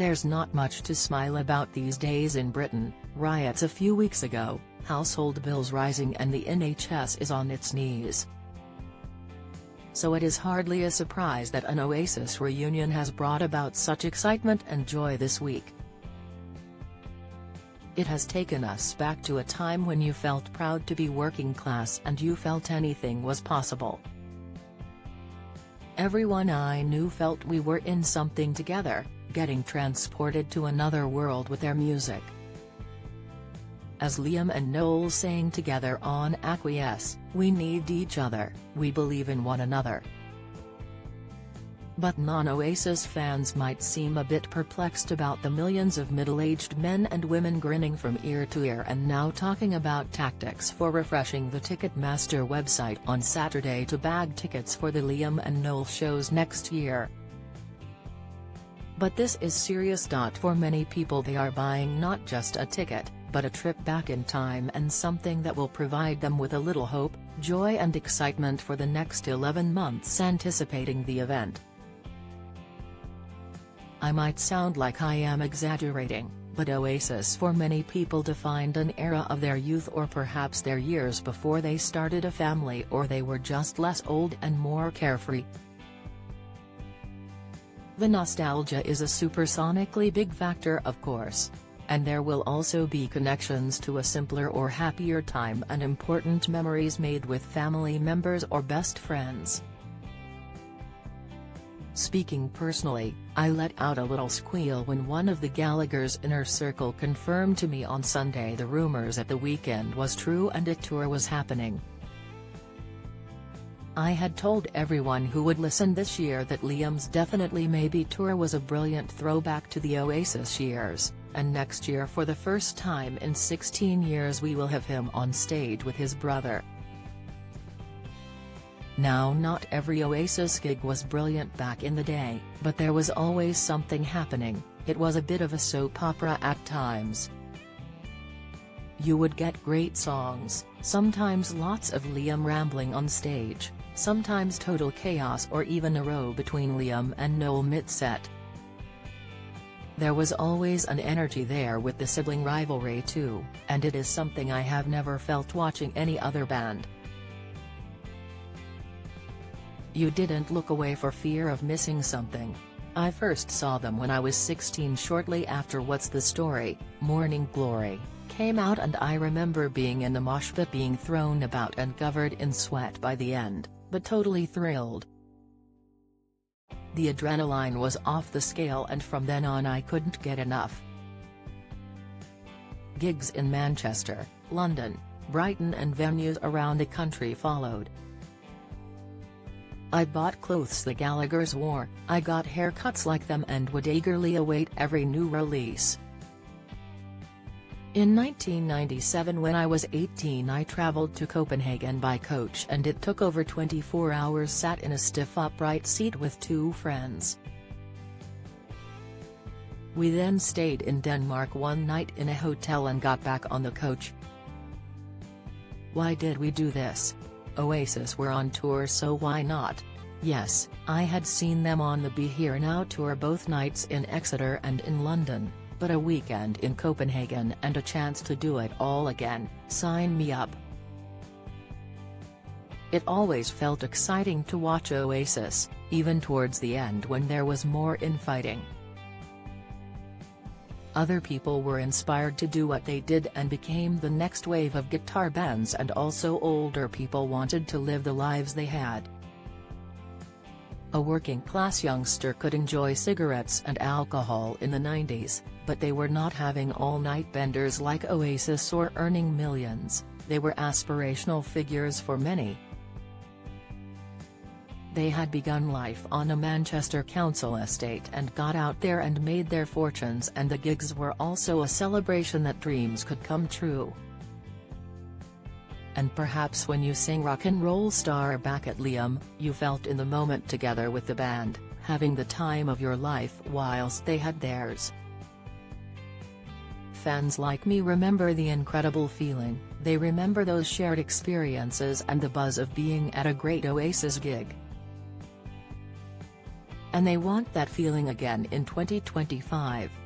There's not much to smile about these days in Britain: riots a few weeks ago, household bills rising, and the NHS is on its knees. So it is hardly a surprise that an Oasis reunion has brought about such excitement and joy this week. It has taken us back to a time when you felt proud to be working class and you felt anything was possible. Everyone I knew felt we were in something together, getting transported to another world with their music. As Liam and Noel sang together on Oasis, "We need each other, we believe in one another." But non-Oasis fans might seem a bit perplexed about the millions of middle-aged men and women grinning from ear to ear and now talking about tactics for refreshing the Ticketmaster website on Saturday to bag tickets for the Liam and Noel shows next year. But this is serious. For many people, they are buying not just a ticket, but a trip back in time and something that will provide them with a little hope, joy and excitement for the next 11 months anticipating the event. I might sound like I am exaggerating, but Oasis for many people defined an era of their youth, or perhaps their years before they started a family, or they were just less old and more carefree. The nostalgia is a supersonically big factor, of course. And there will also be connections to a simpler or happier time and important memories made with family members or best friends. Speaking personally, I let out a little squeal when one of the Gallagher's inner circle confirmed to me on Sunday the rumors at the weekend was true and a tour was happening. I had told everyone who would listen this year that Liam's Definitely Maybe tour was a brilliant throwback to the Oasis years, and next year for the first time in 16 years we will have him on stage with his brother. Now, not every Oasis gig was brilliant back in the day, but there was always something happening. It was a bit of a soap opera at times. You would get great songs, sometimes lots of Liam rambling on stage, sometimes total chaos or even a row between Liam and Noel mid-set. There was always an energy there with the sibling rivalry too, and it is something I have never felt watching any other band. You didn't look away for fear of missing something. I first saw them when I was 16, shortly after What's the Story, Morning Glory, came out, and I remember being in the mosh pit, being thrown about and covered in sweat by the end, but totally thrilled. The adrenaline was off the scale, and from then on I couldn't get enough. Gigs in Manchester, London, Brighton and venues around the country followed. I bought clothes the Gallaghers wore, I got haircuts like them, and would eagerly await every new release. In 1997, when I was 18, I travelled to Copenhagen by coach, and it took over 24 hours. Sat in a stiff upright seat with two friends. We then stayed in Denmark one night in a hotel and got back on the coach. Why did we do this? Oasis were on tour, so why not? Yes, I had seen them on the Be Here Now tour, both nights in Exeter and in London, but a weekend in Copenhagen and a chance to do it all again, sign me up. It always felt exciting to watch Oasis, even towards the end when there was more infighting. Other people were inspired to do what they did and became the next wave of guitar bands, and also older people wanted to live the lives they had. A working-class youngster could enjoy cigarettes and alcohol in the 90s, but they were not having all-night benders like Oasis or earning millions. They were aspirational figures for many. They had begun life on a Manchester council estate and got out there and made their fortunes, and the gigs were also a celebration that dreams could come true. And perhaps when you sing Rock and Roll Star back at Liam, you felt in the moment together with the band, having the time of your life whilst they had theirs. Fans like me remember the incredible feeling, they remember those shared experiences and the buzz of being at a great Oasis gig. And they want that feeling again in 2025.